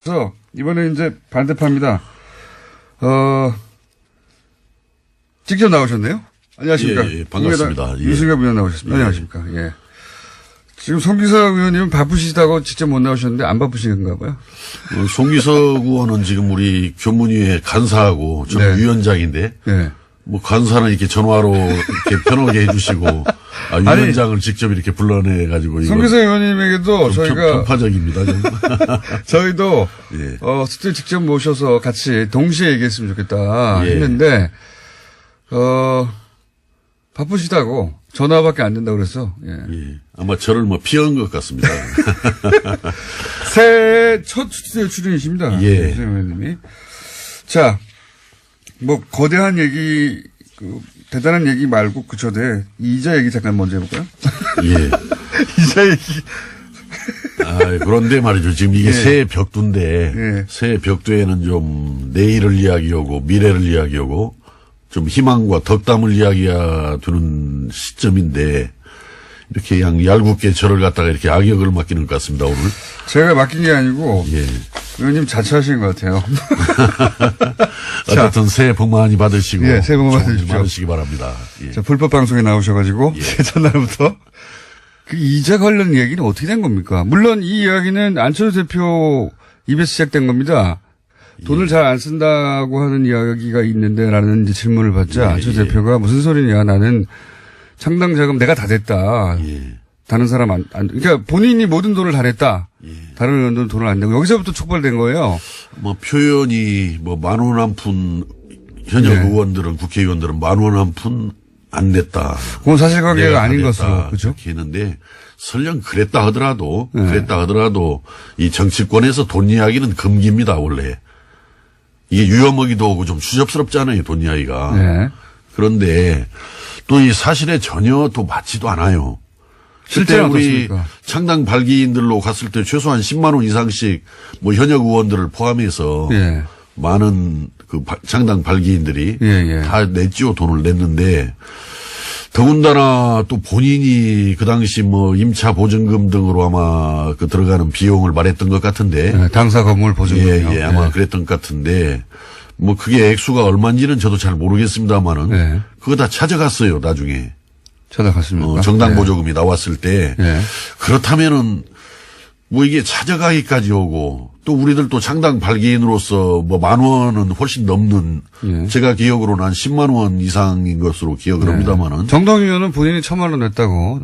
그래서 이번에 이제 반대파입니다. 직접 나오셨네요. 안녕하십니까. 예, 반갑습니다. 예. 유승엽 의원 나오셨습니다. 안녕하십니까. 예. 지금 송기석 의원님은 바쁘시다고 직접 못 나오셨는데 안 바쁘신가 봐요. 송기석 의원은 지금 우리 교문위에 간사하고 저는 네. 위원장인데 네. 뭐 간사는 이렇게 전화로 이렇게 편하게 해주시고 위원장을 직접 이렇게 불러내 가지고 송기석 의원님에게도 저희가 편파적입니다. 좀. 저희도 예. 스튜디오 직접 모셔서 같이 동시에 얘기했으면 좋겠다 예. 했는데 바쁘시다고 전화밖에 안 된다고 그래서 예. 예. 아마 저를 뭐 피한 것 같습니다. 새해 첫 스튜디오 출연이십니다. 예. 송기석 의원님이. 자, 뭐 거대한 얘기 대단한 얘기 말고 그쳐대 이자 얘기 잠깐 먼저 해볼까요? 예. 이자 얘기. 그런데 말이죠. 지금 이게 예. 새해 벽두인데 예. 새해 벽두에는 좀 내일을 이야기하고 미래를 이야기하고 좀 희망과 덕담을 이야기하는 시점인데 이렇게 그냥 얄궂게 저를 갖다가 이렇게 악역을 맡기는 것 같습니다, 오늘. 제가 맡긴 게 아니고 예. 의원님 자처하신 것 같아요. 어쨌든 새해 복 많이 받으시고. 예, 새해 복 많이 좋은 일 받으십시오. 많으시기 바랍니다. 예. 자, 불법 방송에 나오셔가지고 예. 첫날부터 그 이자 관련 얘기는 어떻게 된 겁니까? 물론 이 이야기는 안철수 대표 입에서 시작된 겁니다. 돈을 잘 안 쓴다고 하는 이야기가 있는데라는 이제 질문을 받자 안철수 대표가 무슨 소리냐 나는 창당 자금 내가 다 냈다. 예. 다른 사람 그러니까 본인이 모든 돈을 다 냈다. 다른 의원들은 돈을 안 내고 여기서부터 촉발된 거예요. 뭐 표현이 뭐 10,000원 한 푼 현역 네. 의원들은 국회의원들은 10,000원 한 푼 안 냈다. 그건 사실관계가 내가 아닌 다 것으로 냈다. 그렇죠? 그렇게 했는데 설령 그랬다 하더라도 이 정치권에서 돈 이야기는 금기입니다, 원래. 이게 유효먹이도 오고 좀 추접스럽잖아요, 돈 이야기가. 네. 그런데 또 이 사실에 전혀 또 맞지도 않아요. 실제 실제는 우리 어떻습니까? 창당 발기인들로 갔을 때 최소한 10만 원 이상씩 뭐 현역 의원들을 포함해서 예. 많은 그 창당 발기인들이 예. 다 냈죠. 돈을 냈는데 더군다나 또 본인이 그 당시 뭐 임차 보증금 등으로 아마 그 들어가는 비용을 말했던 것 같은데 네, 당사 건물 보증금이요. 예, 아마 네. 그랬던 것 같은데 뭐 그게 액수가 얼마인지는 저도 잘 모르겠습니다만은 네. 그거 다 찾아갔어요. 나중에 찾아갔습니까? 정당 네. 보조금이 나왔을 때 네. 그렇다면은 뭐 이게 찾아가기까지 오고 또 우리들 또 창당 발기인으로서 뭐 10,000원은 훨씬 넘는 예. 제가 기억으로는 한 10만 원 이상인 것으로 기억을 합니다만은 정당 의원은 본인이 1,000만 원 냈다고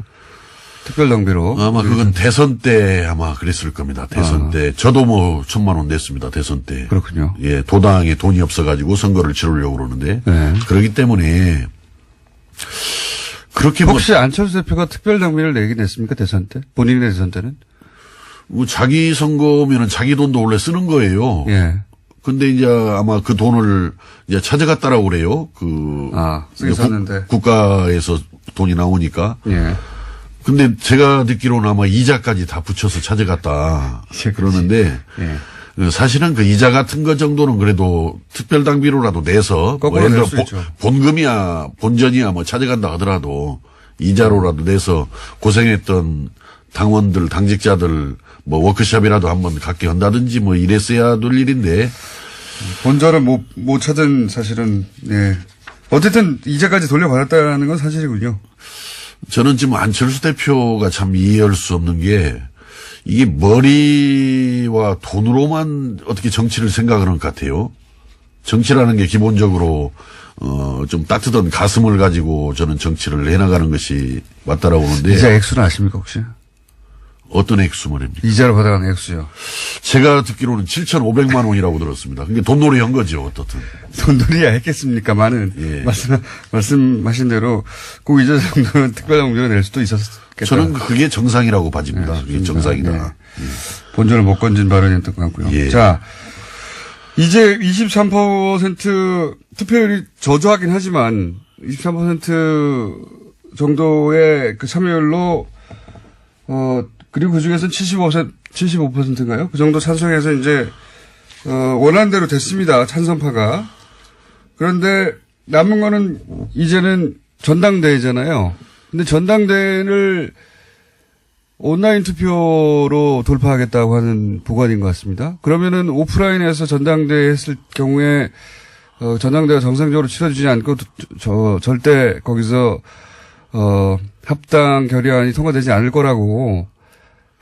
특별당비로. 아마 그건 대선 때 아마 그랬을 겁니다. 대선 때 저도 뭐 1,000만 원 냈습니다. 대선 때. 그렇군요. 예, 도당에 돈이 없어가지고 선거를 치르려고 그러는데 네. 그렇기 때문에 그렇게 혹시 안철수 대표가 특별당비를 내긴 냈습니까? 대선 때? 본인의 대선 때는? 뭐 자기 선거면은 자기 돈도 원래 쓰는 거예요. 예. 근데 이제 아마 그 돈을 이제 찾아갔다라고 그래요. 쓰기 썼는데. 국가에서 돈이 나오니까. 예. 근데 제가 듣기로는 아마 이자까지 다 붙여서 찾아갔다. 그러는데 예. 사실은 그 이자 같은 거 정도는 그래도 특별당비로라도 내서 거꾸로 예를 낼 들어 수 있죠. 본금이야 본전이야 뭐 찾아간다 하더라도 이자로라도 내서 고생했던 당원들 당직자들 뭐 워크숍이라도 한번 갖게 한다든지 뭐 이랬어야 될 일인데 본전을 못 찾은 사실은 예. 어쨌든 이자까지 돌려받았다는 건 사실이군요. 저는 지금 안철수 대표가 참 이해할 수 없는 게 이게 머리와 돈으로만 어떻게 정치를 생각하는 것 같아요. 정치라는 게 기본적으로 좀 따뜻한 가슴을 가지고 저는 정치를 해나가는 것이 맞다라고 보는데 이자 액수는 아십니까 혹시? 어떤 액수 말입니까? 이자로 받아가는 액수요. 제가 듣기로는 7,500만 원이라고 들었습니다. 그게 돈놀이 한 거죠, 어떻든. 돈놀이야 했겠습니까? 많은 예. 말씀하신 대로 그 이자 정도는 특별당비로 낼 수도 있었겠다. 저는 그게 정상이라고 봐집니다. 그게 정상이다. 예. 본전을 못 건진 발언이었던 것 같고요. 예. 자, 이제 23% 투표율이 저조하긴 하지만 23% 정도의 그 참여율로 그리고 그 중에서 75%인가요? 그 정도 찬성해서 이제 원하는 대로 됐습니다. 찬성파가. 그런데 남은 거는 이제는 전당대회잖아요. 근데 전당대회를 온라인 투표로 돌파하겠다고 하는 보관인 것 같습니다. 그러면은 오프라인에서 전당대회 했을 경우에 전당대회가 정상적으로 치러지지 않고 절대 거기서 합당 결의안이 통과되지 않을 거라고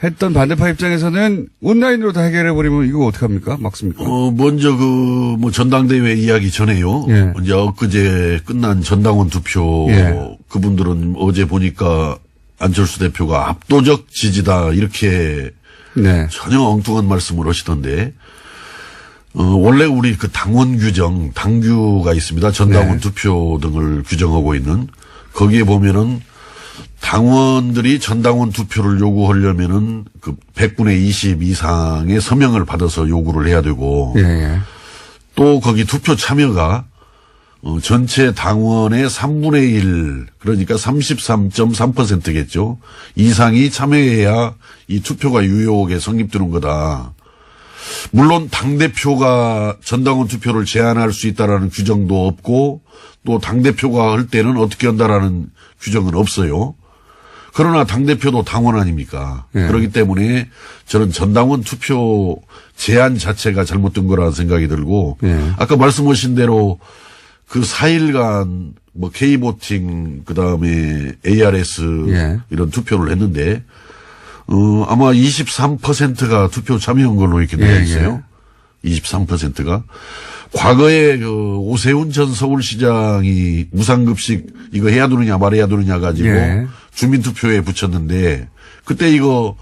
했던 반대파 입장에서는 온라인으로 다 해결해버리면 이거 어떡합니까? 막습니까? 먼저 전당대회 이야기 전에요. 예. 이제 엊그제 끝난 전당원 투표 예. 그분들은 어제 보니까 안철수 대표가 압도적 지지다 이렇게 네. 전혀 엉뚱한 말씀을 하시던데 원래 우리 그 당원 규정, 당규가 있습니다. 전당원 네. 투표 등을 규정하고 있는 거기에 보면은 당원들이 전당원 투표를 요구하려면은 그 100분의 20 이상의 서명을 받아서 요구를 해야 되고 예, 예. 또 거기 투표 참여가 전체 당원의 3분의 1 그러니까 33.3%겠죠. 이상이 참여해야 이 투표가 유효하게 성립되는 거다. 물론 당대표가 전당원 투표를 제한할 수 있다라는 규정도 없고 또 당대표가 할 때는 어떻게 한다라는 규정은 없어요. 그러나 당대표도 당원 아닙니까? 예. 그렇기 때문에 저는 전당원 투표 제한 자체가 잘못된 거라는 생각이 들고 예. 아까 말씀하신 대로 그 4일간 K보팅 그다음에 ARS 예. 이런 투표를 했는데 아마 23%가 투표 참여한 걸로 이렇게 예, 되어 있어요. 23%가. 과거에 오세훈 전 서울시장이 무상급식 이거 해야 되느냐 말해야 되느냐 가지고 예. 주민투표에 붙였는데 그때 이거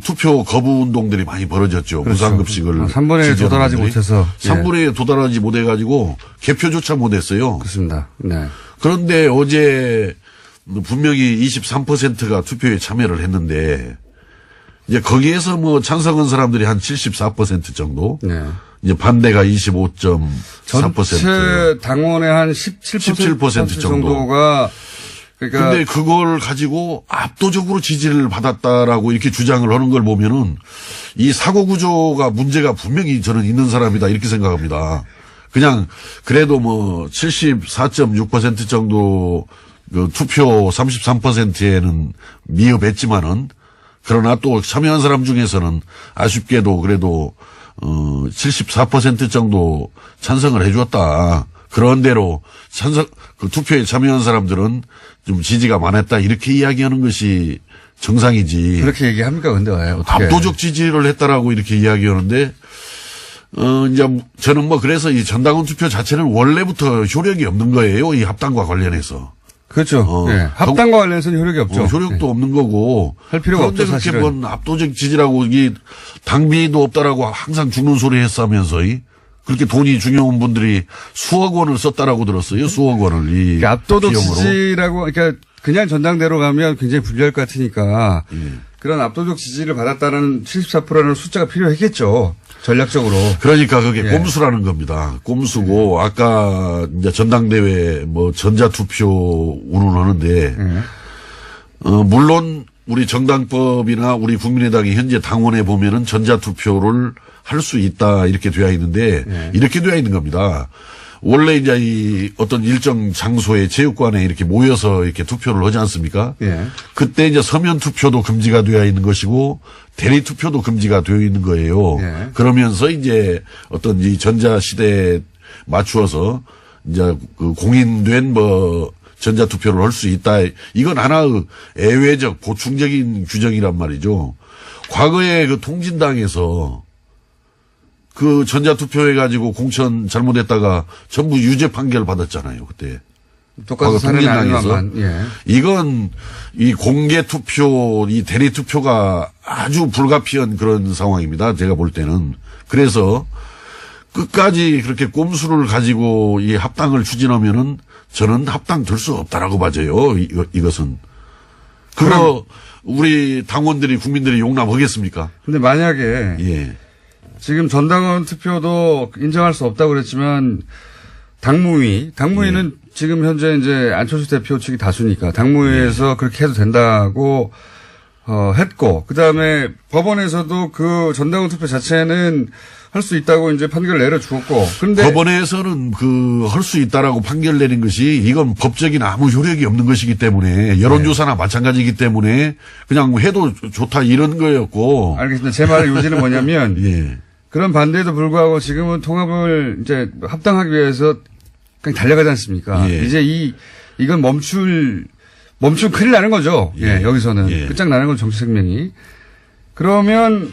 투표 거부 운동들이 많이 벌어졌죠. 그렇죠. 무상급식을. 3분의 1 도달하지 못해서. 3분의 1 도달하지 못해가지고 개표조차 못했어요. 그렇습니다. 네. 그런데 어제 분명히 23%가 투표에 참여를 했는데 이제 거기에서 찬성한 사람들이 한 74% 정도. 네. 이제 반대가 25.4%. 전체 당원의 한 17% 정도가 그러니까 근데 그걸 가지고 압도적으로 지지를 받았다라고 이렇게 주장을 하는 걸 보면은 이 사고 구조가 문제가 분명히 저는 있는 사람이다 이렇게 생각합니다. 그냥 그래도 74.6% 정도 그 투표 33%에는 미흡했지만은 그러나 또 참여한 사람 중에서는 아쉽게도 그래도 74% 정도 찬성을 해줬다. 그런대로 그 투표에 참여한 사람들은 좀 지지가 많았다. 이렇게 이야기하는 것이 정상이지. 그렇게 얘기합니까? 근데 왜 어떻게? 압도적 지지를 했다라고 이렇게 이야기하는데, 이제 저는 그래서 이 전당원 투표 자체는 원래부터 효력이 없는 거예요. 이 합당과 관련해서. 그렇죠. 네. 합당과 관련해서는 효력이 없죠. 효력도 네. 없는 거고. 할 필요가 없죠. 그런데 사실은. 그렇게 압도적 지지라고 이 당비도 없다라고 항상 죽는 소리 했으면서 그렇게 돈이 중요한 분들이 수억 원을 썼다라고 들었어요. 수억 원을 그러니까 압도적 비용으로. 지지라고 그러니까 그냥 전당대로 가면 굉장히 불리할 것 같으니까 그런 압도적 지지를 받았다는 74%라는 숫자가 필요했겠죠. 전략적으로. 그러니까 그게 꼼수라는 겁니다. 꼼수고 아까 이제 전당대회 전자투표 운운하는데 물론 우리 정당법이나 우리 국민의당이 현재 당원에 보면은 전자투표를 할 수 있다 이렇게 되어 있는데 이렇게 되어 있는 겁니다. 원래 이제 이 어떤 일정 장소에 체육관에 이렇게 모여서 이렇게 투표를 하지 않습니까? 예. 그때 이제 서면 투표도 금지가 되어 있는 것이고 대리 투표도 금지가 되어 있는 거예요. 예. 그러면서 이제 어떤 이 전자 시대에 맞추어서 이제 그 공인된 전자 투표를 할 수 있다. 이건 하나의 예외적 보충적인 규정이란 말이죠. 과거에 그 통진당에서 그 전자투표해가지고 공천 잘못했다가 전부 유죄 판결 받았잖아요, 그때. 똑같은 사례는 아니지만, 이건 이 공개 투표, 이 대리 투표가 아주 불가피한 그런 상황입니다, 제가 볼 때는. 그래서 끝까지 그렇게 꼼수를 가지고 이 합당을 추진하면은 저는 합당 될 수 없다라고 봐져요, 이것은. 그거 우리 당원들이, 국민들이 용납하겠습니까? 근데 만약에. 예. 지금 전당원 투표도 인정할 수 없다고 그랬지만 당무위는 지금 현재 이제 안철수 대표 측이 다수니까 당무위에서 그렇게 해도 된다고 했고, 그 다음에 법원에서도 그 전당원 투표 자체는 할 수 있다고 이제 판결을 내려주었고, 근데. 법원에서는 할 수 있다라고 판결 내린 것이 이건 법적인 아무 효력이 없는 것이기 때문에 여론조사나 마찬가지이기 때문에 그냥 해도 좋다 이런 거였고. 알겠습니다. 제 말의 요지는 뭐냐면. 예. 그런 반대에도 불구하고 지금은 통합을 이제 합당하기 위해서 그냥 달려가지 않습니까? 예. 이제 이건 멈추면 큰일 나는 거죠. 예, 여기서는. 예. 끝장나는 건 정치 생명이. 그러면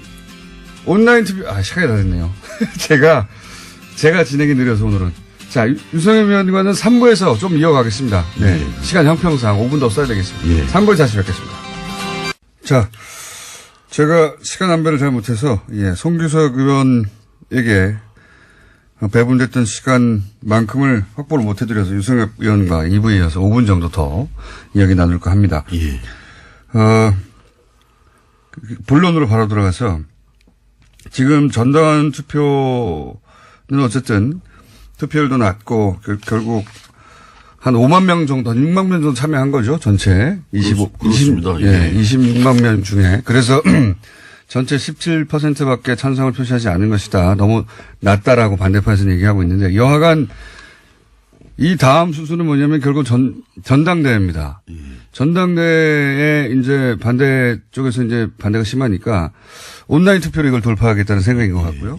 온라인 투표, 시간이 다 됐네요. 제가 진행이 느려서 오늘은. 자, 유승현 의원과는 3부에서 좀 이어가겠습니다. 네. 예. 시간 형평상 5분 더 써야 되겠습니다. 예. 3부에 다시 뵙겠습니다. 자, 제가 시간 안배를 잘 못해서, 송규석 의원에게 배분됐던 시간만큼을 확보를 못 해드려서 유승엽 의원과 2부에 이어서 5분 정도 더 이야기 나눌까 합니다. 예. 본론으로 바로 들어가서 지금 전당원 투표는 어쨌든 투표율도 낮고 결국 한 5만 명 정도, 6만 명 정도 참여한 거죠. 전체. 그렇습니다. 26만 명 중에. 그래서 전체 17%밖에 찬성을 표시하지 않은 것이다. 너무 낮다라고 반대파에서는 얘기하고 있는데 여하간 이 다음 순서는 뭐냐면 결국 전당대회입니다. 전당대회에 이제 반대 쪽에서 이제 반대가 심하니까 온라인 투표로 이걸 돌파하겠다는 생각인 것 같고요.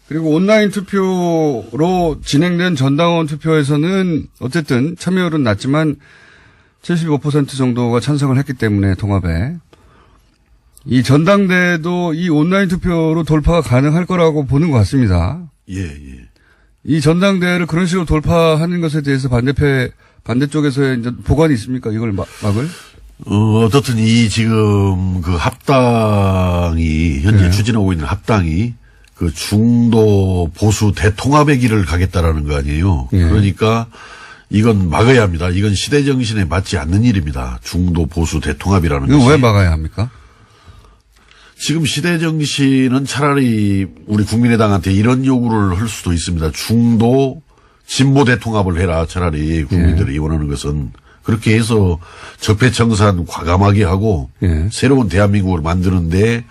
그리고 온라인 투표로 진행된 전당원 투표에서는 어쨌든 참여율은 낮지만 75% 정도가 찬성을 했기 때문에 통합에 이 전당대회도 이 온라인 투표로 돌파가 가능할 거라고 보는 것 같습니다. 이 전당대회를 그런 식으로 돌파하는 것에 대해서 반대쪽에서의 이제 보관이 있습니까? 이걸 막을? 어떻든 지금 그 합당이, 현재 추진하고 있는 합당이 그 중도 보수 대통합의 길을 가겠다라는 거 아니에요. 그러니까 이건 막아야 합니다. 이건 시대 정신에 맞지 않는 일입니다. 중도 보수 대통합이라는 것이. 이거 왜 막아야 합니까? 지금 시대 정신은 차라리 우리 국민의당한테 이런 요구를 할 수도 있습니다. 중도 진보 대통합을 해라. 차라리 국민들이 원하는 것은. 그렇게 해서 적폐청산 과감하게 하고 새로운 대한민국을 만드는데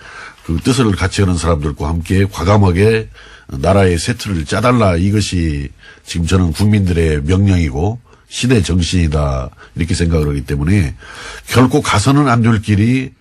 그 뜻을 같이 하는 사람들과 함께 과감하게 나라의 새 틀을 짜달라. 이것이 지금 저는 국민들의 명령이고 시대 정신이다. 이렇게 생각을 하기 때문에 결코 가서는 안 될 길이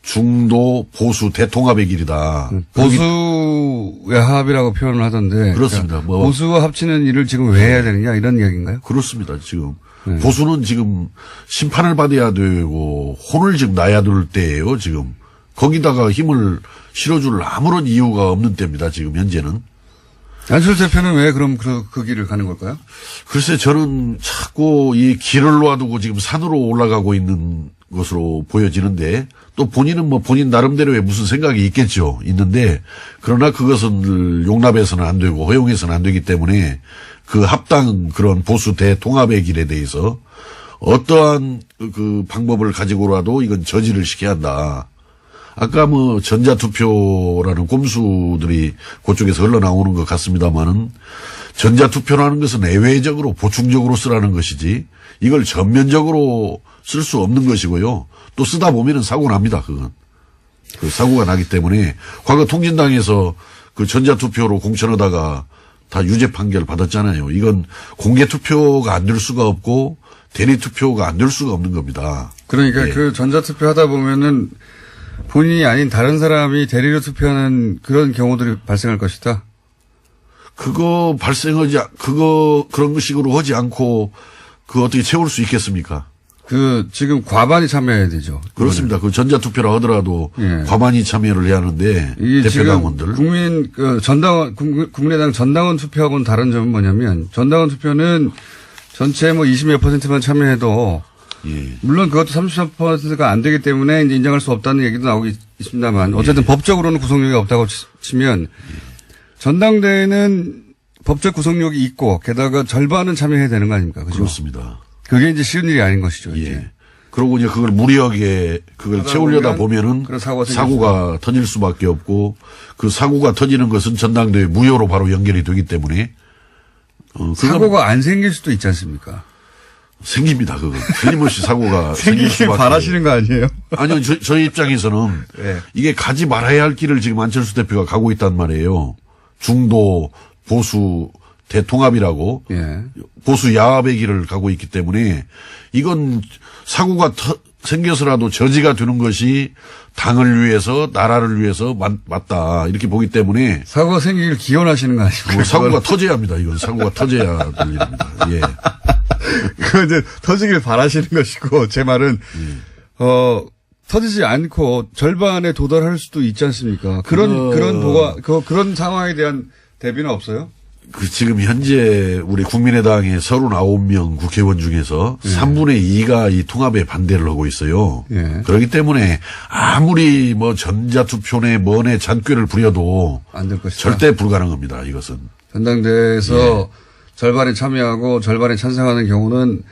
중도 보수 대통합의 길이다. 보수의 합이라고 표현을 하던데. 그렇습니다. 그러니까 보수와 합치는 일을 지금 왜 해야 되느냐 이런 이야기인가요? 그렇습니다. 지금 보수는 지금 심판을 받아야 되고 혼을 지금 나야 될 때예요. 지금 거기다가 힘을 실어줄 아무런 이유가 없는 때입니다. 지금 현재는. 안철수 대표는 왜 그럼 그 길을 가는 걸까요? 글쎄 저는 자꾸 이 길을 놓아두고 지금 산으로 올라가고 있는 것으로 보여지는데 또 본인은 뭐 본인 나름대로의 무슨 생각이 있겠죠. 있는데 그러나 그것은 용납해서는 안 되고 허용해서는 안 되기 때문에 그 합당 그런 보수 대통합의 길에 대해서 어떠한 그 방법을 가지고라도 이건 저지를 시켜야 한다. 아까 뭐 전자투표라는 꼼수들이 그쪽에서 흘러나오는 것 같습니다만은 전자투표라는 것은 예외적으로 보충적으로 쓰라는 것이지 이걸 전면적으로 쓸 수 없는 것이고요. 또 쓰다 보면은 사고 납니다. 그건. 그 사고가 나기 때문에 과거 통진당에서 그 전자투표로 공천하다가 다 유죄 판결 받았잖아요. 이건 공개투표가 안 될 수가 없고 대리투표가 안 될 수가 없는 겁니다. 그러니까 그 전자투표 하다 보면은 본인이 아닌 다른 사람이 대리로 투표하는 그런 경우들이 발생할 것이다. 그런 식으로 하지 않고 그거 어떻게 채울 수 있겠습니까? 지금 과반이 참여해야 되죠. 그렇습니다. 그 전자투표라 하더라도 과반이 참여를 해야 하는데 대표당원들. 국민의당 전당원 투표하고는 다른 점은 뭐냐면 전당원 투표는 전체 뭐 20몇 %만 참여해도 물론 그것도 33%가 안 되기 때문에 이제 인정할 수 없다는 얘기도 나오고 있습니다만 어쨌든 법적으로는 구성력이 없다고 치면 전당대회는 법적 구성력이 있고 게다가 절반은 참여해야 되는 거 아닙니까? 그죠? 그렇습니다. 그게 이제 쉬운 일이 아닌 것이죠. 이제. 그러고 이제 그걸 무리하게 그걸 채우려다 보면은 사고가 터질 수밖에 없고 그 사고가 터지는 것은 전당대회 무효로 바로 연결이 되기 때문에 사고가 안 생길 수도 있지 않습니까? 생깁니다. 그건 틀림없이 사고가 생기길 바라시는 거 아니에요? 아니요, 저희 입장에서는 네. 이게 가지 말아야 할 길을 지금 안철수 대표가 가고 있단 말이에요. 중도 보수 대통합이라고 예. 보수 야합의 길을 가고 있기 때문에 이건 사고가 생겨서라도 저지가 되는 것이 당을 위해서 나라를 위해서 맞다 이렇게 보기 때문에 사고가 생기길 기원하시는 거 아니고요? 사고가 터져야 합니다. 이건 사고가 터져야 될 일입니다. 예. 그 이제 터지길 바라시는 것이고 제 말은 터지지 않고 절반에 도달할 수도 있지 않습니까? 그런 상황에 대한 대비는 없어요? 그 지금 현재 우리 국민의당의 39명 국회의원 중에서 3분의 2가 이 통합에 반대를 하고 있어요. 예. 그렇기 때문에 아무리 뭐 전자투표네 뭐네 잔꾀를 부려도 안 될 것이다. 절대 불가능합니다. 이것은. 전당대회에서 절반이 참여하고 절반이 찬성하는 경우는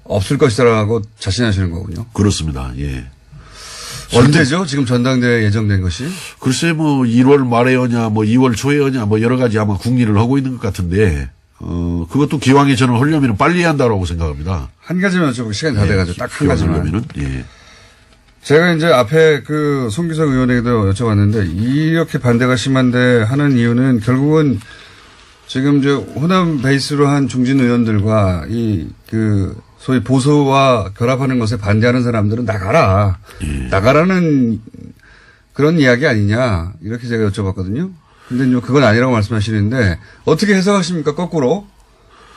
없을 것이다라고 자신하시는 거군요. 그렇습니다. 예. 언제죠? 지금 전당대회 예정된 것이? 글쎄 뭐 1월 말에였냐 뭐 2월 초에였냐 뭐 여러 가지 아마 궁리를 하고 있는 것 같은데 그것도 기왕에 저는 하려면 빨리 해야 한다라고 생각합니다. 한 가지만 여쭤보고 시간이 다 돼가지고 딱 한 가지만. 하려면은 예. 제가 이제 앞에 그 송기석 의원에게도 여쭤봤는데 이렇게 반대가 심한데 하는 이유는 결국은 지금 저 호남 베이스로 한 중진 의원들과 소위 보수와 결합하는 것에 반대하는 사람들은 나가라. 예. 나가라는 그런 이야기 아니냐. 이렇게 제가 여쭤봤거든요. 근데 그건 아니라고 말씀하시는데 어떻게 해석하십니까? 거꾸로.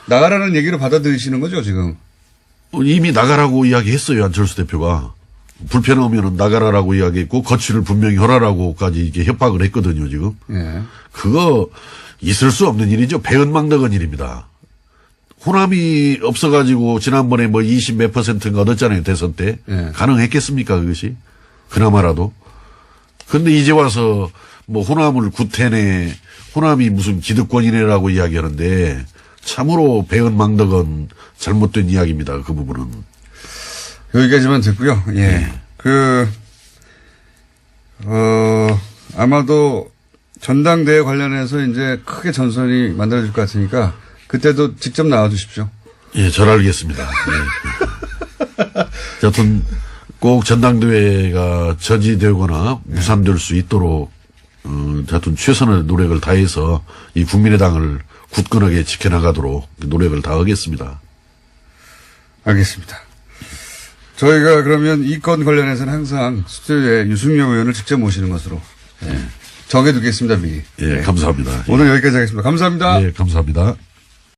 나가라는 얘기로 받아들이시는 거죠, 지금? 이미 나가라고 이야기했어요. 안철수 대표가. 불편하면 나가라라고 이야기했고 거취를 분명히 하라라고까지 이렇게 협박을 했거든요, 지금. 예. 그거 있을 수 없는 일이죠. 배은망덕한 일입니다. 호남이 없어가지고 지난번에 뭐 20 몇 %인가 얻었잖아요. 대선 때. 예. 가능했겠습니까 그것이? 그나마라도. 근데 이제 와서 뭐 호남을 구태네 호남이 무슨 기득권이네라고 이야기하는데 참으로 배은망덕한 잘못된 이야기입니다. 그 부분은. 여기까지만 듣고요. 예. 아마도 전당대회 관련해서 이제 크게 전선이 만들어질 것 같으니까 그때도 직접 나와 주십시오. 예, 잘 알겠습니다. 예. 여튼 꼭 전당대회가 저지되거나 무산될 수 있도록 하여튼 최선의 노력을 다해서 이 국민의당을 굳건하게 지켜나가도록 노력을 다하겠습니다. 알겠습니다. 저희가 그러면 이 건 관련해서는 항상 스튜디오에 유승용 의원을 직접 모시는 것으로 정해두겠습니다, 미리. 예, 감사합니다. 오늘 여기까지 하겠습니다. 감사합니다. 예, 감사합니다.